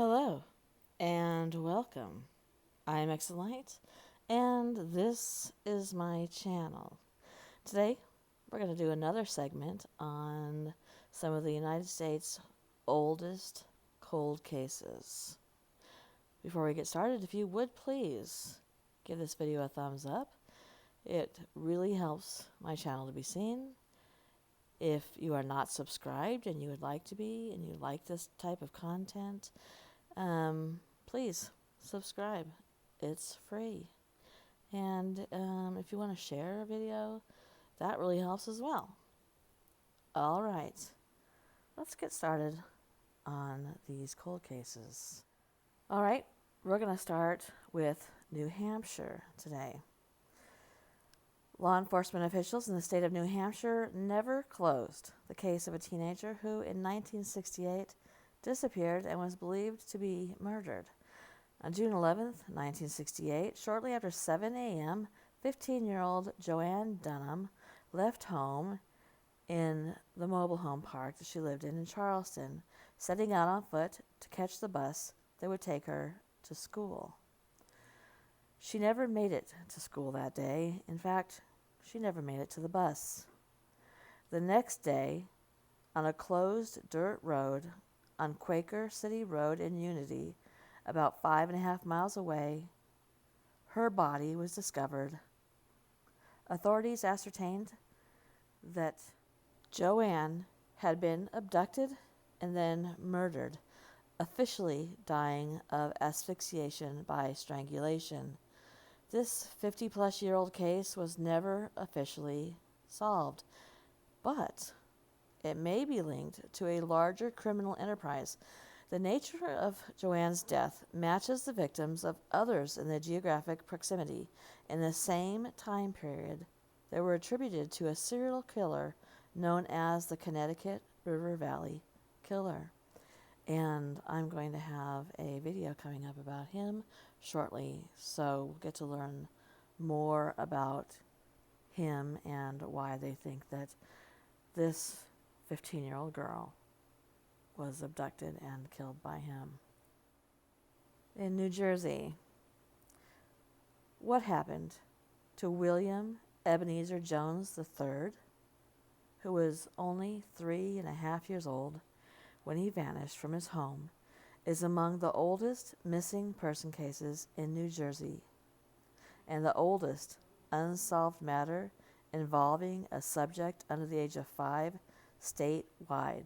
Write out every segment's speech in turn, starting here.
Hello and welcome. I'm Exolite and this is my channel. Today we're going to do another segment on some of the United States' oldest cold cases. Before we get started, if you would please give this video a thumbs up. It really helps my channel to be seen. If you are not subscribed and you would like to be and you like this type of content, please subscribe. It's free. And if you want to share a video, that really helps as well. All right, let's get started on these cold cases. All right, we're going to start with New Hampshire today. Law enforcement officials in the state of New Hampshire never closed the case of a teenager who in 1968 disappeared and was believed to be murdered. On June 11th, 1968, shortly after 7 a.m., 15-year-old Joanne Dunham left home in the mobile home park that she lived in Charleston, setting out on foot to catch the bus that would take her to school. She never made it to school that day. In fact, she never made it to the bus. The next day, on a closed dirt road on Quaker City Road in Unity, about 5.5 miles away, her body was discovered. Authorities ascertained that Joanne had been abducted and then murdered, officially dying of asphyxiation by strangulation. This 50-plus-year-old case was never officially solved, but it may be linked to a larger criminal enterprise. The nature of Joanne's death matches the victims of others in the geographic proximity in the same time period that were attributed to a serial killer known as the Connecticut River Valley Killer. And I'm going to have a video coming up about him shortly, so we'll get to learn more about him and why they think that this 15-year-old girl was abducted and killed by him. In New Jersey, what happened to William Ebenezer Jones III, who was only 3.5 years old when he vanished from his home, is among the oldest missing person cases in New Jersey and the oldest unsolved matter involving a subject under the age of 5 statewide.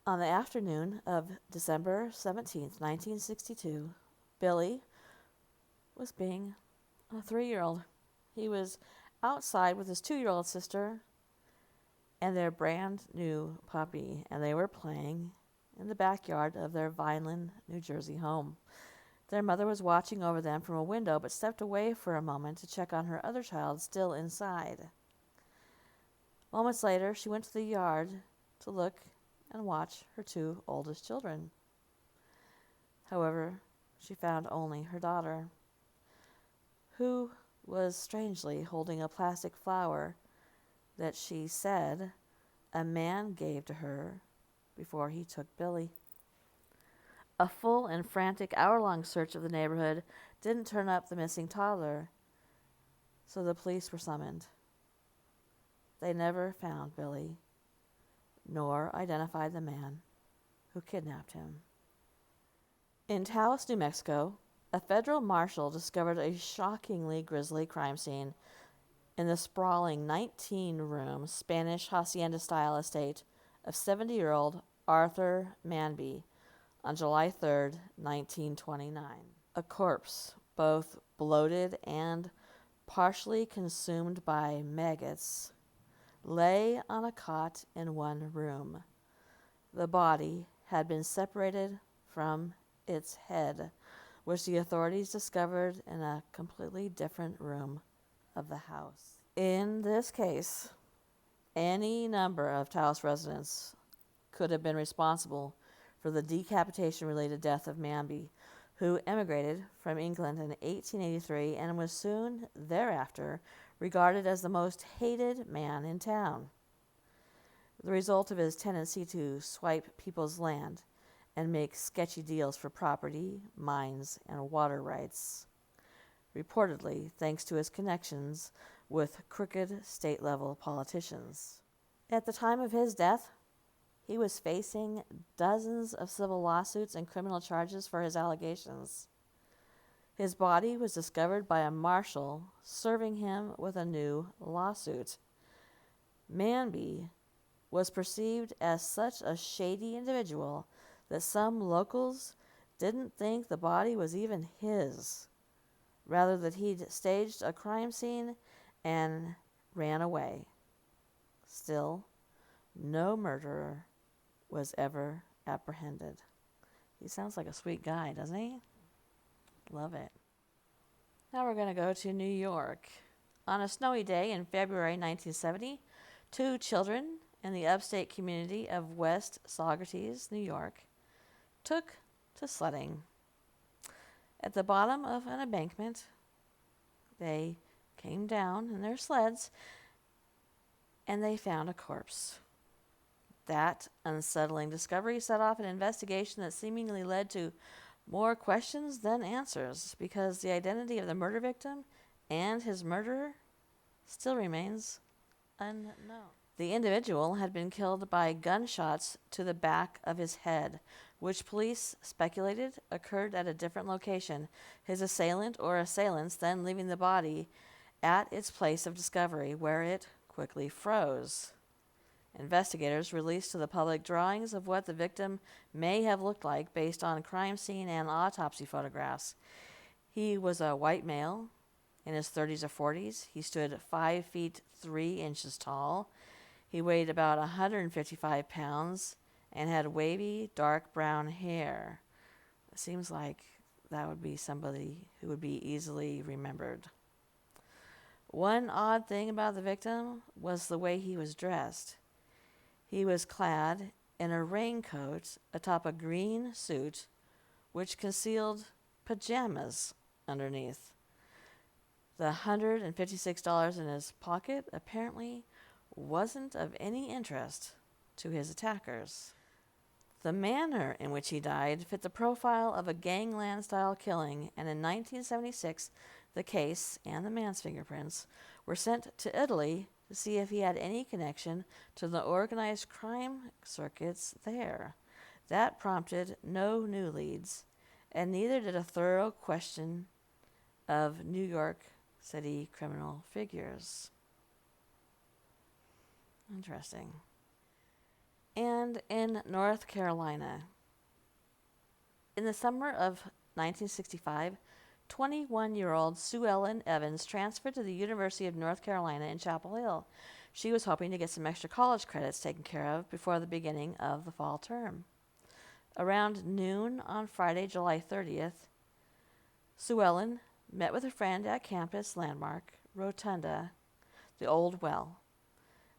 On the afternoon of December 17, 1962, Billy was being a 3-year-old. He was outside with his 2-year-old sister and their brand new puppy, and they were playing in the backyard of their Vineland, New Jersey home. Their mother was watching over them from a window, but stepped away for a moment to check on her other child still inside. Moments later, she went to the yard to look and watch her 2 oldest children. However, she found only her daughter, who was strangely holding a plastic flower that she said a man gave to her before he took Billy. A full and frantic hour-long search of the neighborhood didn't turn up the missing toddler, so the police were summoned. They never found Billy, nor identified the man who kidnapped him. In Taos, New Mexico, a federal marshal discovered a shockingly grisly crime scene in the sprawling 19-room Spanish hacienda-style estate of 70-year-old Arthur Manby on July 3, 1929. A corpse, both bloated and partially consumed by maggots, lay on a cot in one room. The body had been separated from its head, which the authorities discovered in a completely different room of the house. In this case, any number of Taos residents could have been responsible for the decapitation-related death of Manby, who emigrated from England in 1883 and was soon thereafter regarded as the most hated man in town. The result of his tendency to swipe people's land and make sketchy deals for property, mines, and water rights, reportedly thanks to his connections with crooked state-level politicians. At the time of his death, he was facing dozens of civil lawsuits and criminal charges for his allegations. His body was discovered by a marshal serving him with a new lawsuit. Manby was perceived as such a shady individual that some locals didn't think the body was even his, rather that he'd staged a crime scene and ran away. Still, no murderer was ever apprehended. He sounds like a sweet guy, doesn't he? Love it. Now we're going to go to New York. On a snowy day in February 1970, 2 children in the upstate community of West Saugerties, New York, took to sledding. At the bottom of an embankment, they came down in their sleds and they found a corpse. That unsettling discovery set off an investigation that seemingly led to more questions than answers, because the identity of the murder victim and his murderer still remains unknown. The individual had been killed by gunshots to the back of his head, which police speculated occurred at a different location, his assailant or assailants then leaving the body at its place of discovery, where it quickly froze. Investigators released to the public drawings of what the victim may have looked like based on crime scene and autopsy photographs. He was a white male in his 30s or 40s. He stood 5 feet 3 inches tall. He weighed about 155 pounds and had wavy, dark brown hair. It seems like that would be somebody who would be easily remembered. One odd thing about the victim was the way he was dressed. He was clad in a raincoat atop a green suit, which concealed pajamas underneath. The $156 in his pocket apparently wasn't of any interest to his attackers. The manner in which he died fit the profile of a gangland-style killing, and in 1976, the case and the man's fingerprints were sent to Italy to see if he had any connection to the organized crime circuits there. That prompted no new leads, and neither did a thorough question of New York City criminal figures. Interesting. And in North Carolina, in the summer of 1965, 21-year-old Sue Ellen Evans transferred to the University of North Carolina in Chapel Hill. She was hoping to get some extra college credits taken care of before the beginning of the fall term. Around noon on Friday, July 30th, Sue Ellen met with a friend at campus landmark, Rotunda, the Old Well.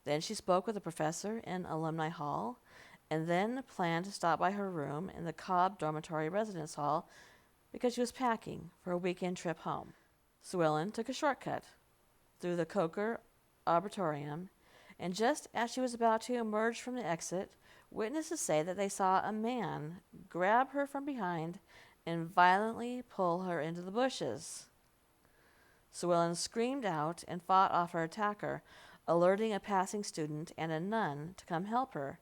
Then she spoke with a professor in Alumni Hall, and then planned to stop by her room in the Cobb Dormitory Residence Hall because she was packing for a weekend trip home. Sue Ellen took a shortcut through the Coker Arboretum, and just as she was about to emerge from the exit, witnesses say that they saw a man grab her from behind and violently pull her into the bushes. Sue Ellen screamed out and fought off her attacker, alerting a passing student and a nun to come help her.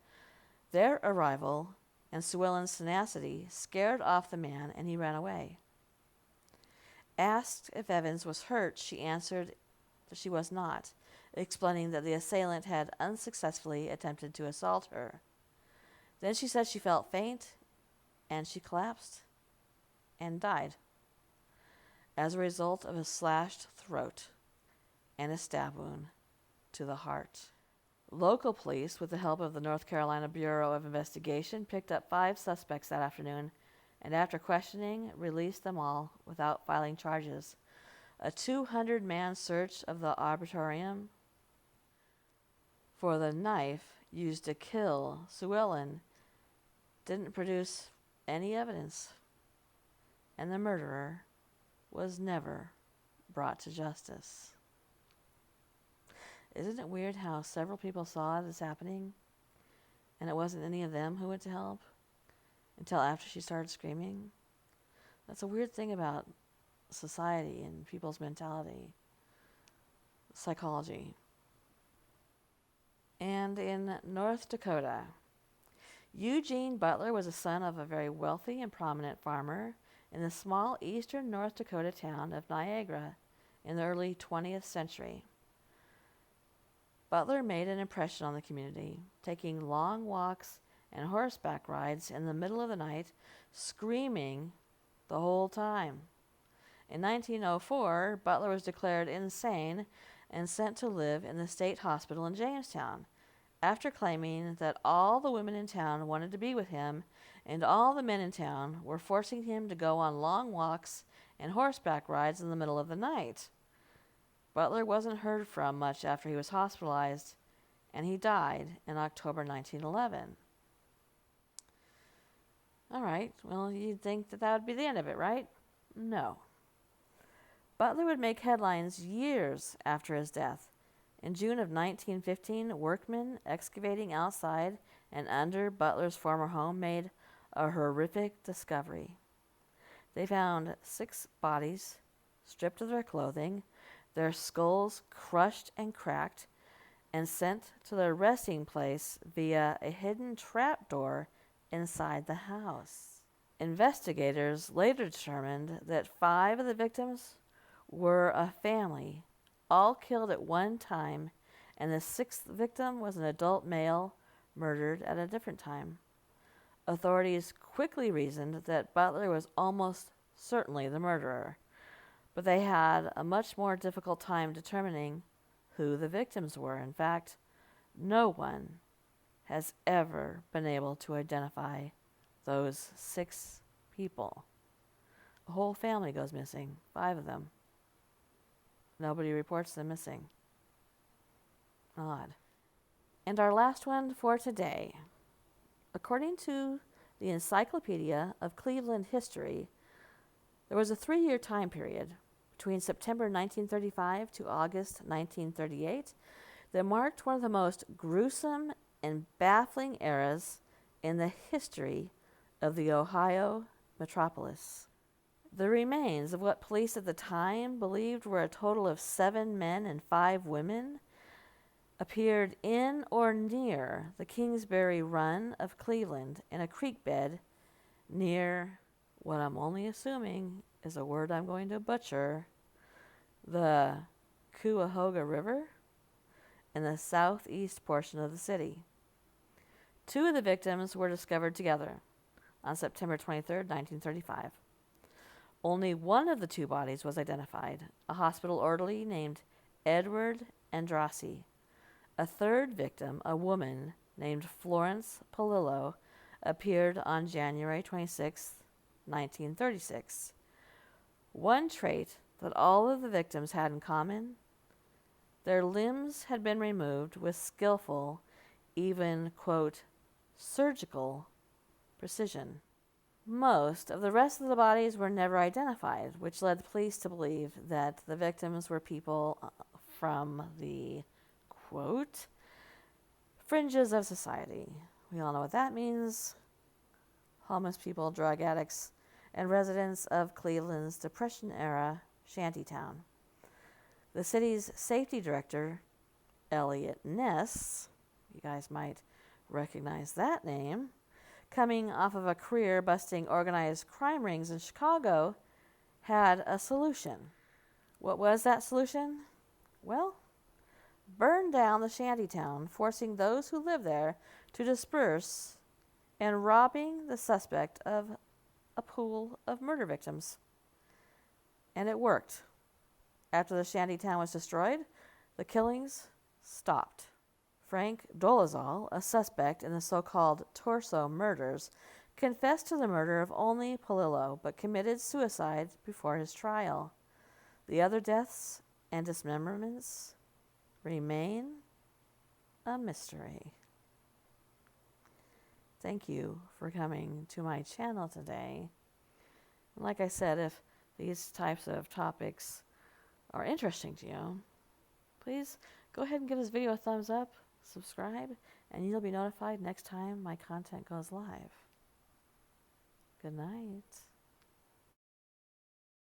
Their arrival and Sue Ellen's tenacity scared off the man, and he ran away. Asked if Evans was hurt, she answered that she was not, explaining that the assailant had unsuccessfully attempted to assault her. Then she said she felt faint, and she collapsed and died as a result of a slashed throat and a stab wound to the heart. Local police, with the help of the North Carolina Bureau of Investigation, picked up 5 suspects that afternoon, and after questioning, released them all without filing charges. A 200-man search of the arboretum for the knife used to kill Sue Ellen didn't produce any evidence, and the murderer was never brought to justice. Isn't it weird how several people saw this happening and it wasn't any of them who went to help? until after she started screaming. That's a weird thing about society and people's mentality, psychology. And in North Dakota, Eugene Butler was a son of a very wealthy and prominent farmer in the small eastern North Dakota town of Niagara in the early 20th century. Butler made an impression on the community, taking long walks and horseback rides in the middle of the night, screaming the whole time. In 1904, Butler was declared insane and sent to live in the state hospital in Jamestown, after claiming that all the women in town wanted to be with him and all the men in town were forcing him to go on long walks and horseback rides in the middle of the night. Butler wasn't heard from much after he was hospitalized, and he died in October 1911. All right, well, you'd think that would be the end of it, right? No. Butler would make headlines years after his death. In June of 1915, workmen excavating outside and under Butler's former home made a horrific discovery. They found 6 bodies, stripped of their clothing, their skulls crushed and cracked, and sent to their resting place via a hidden trapdoor inside the house. Investigators later determined that 5 of the victims were a family, all killed at one time, and the 6th victim was an adult male murdered at a different time. Authorities quickly reasoned that Butler was almost certainly the murderer, but they had a much more difficult time determining who the victims were. In fact, no one has ever been able to identify those 6 people. A whole family goes missing, 5 of them. Nobody reports them missing. Odd. And our last one for today. According to the Encyclopedia of Cleveland History, there was a 3-year time period between September 1935 to August 1938 that marked one of the most gruesome and baffling eras in the history of the Ohio metropolis. The remains of what police at the time believed were a total of 7 men and 5 women appeared in or near the Kingsbury Run of Cleveland in a creek bed near what I'm only assuming is a word I'm going to butcher, the Cuyahoga River, in the southeast portion of the city. 2 of the victims were discovered together on September 23, 1935. Only one of the 2 bodies was identified, a hospital orderly named Edward Andrassy. A 3rd victim, a woman named Florence Polillo, appeared on January 26, 1936. One trait that all of the victims had in common: their limbs had been removed with skillful, even, quote, surgical precision. Most of the rest of the bodies were never identified, which led the police to believe that the victims were people from the, quote, fringes of society. We all know what that means. Homeless people, drug addicts, and residents of Cleveland's Depression-era shantytown. The city's safety director, Elliot Ness, you guys might recognize that name, coming off of a career busting organized crime rings in Chicago, had a solution. What was that solution? Well, burn down the shantytown, forcing those who live there to disperse and robbing the suspect of a pool of murder victims. And it worked. After the shantytown was destroyed, the killings stopped. Frank Dolezal, a suspect in the so-called Torso murders, confessed to the murder of only Polillo, but committed suicide before his trial. The other deaths and dismemberments remain a mystery. Thank you for coming to my channel today. And like I said, if these types of topics are interesting to you, please go ahead and give this video a thumbs up, subscribe, and you'll be notified next time my content goes live. Good night.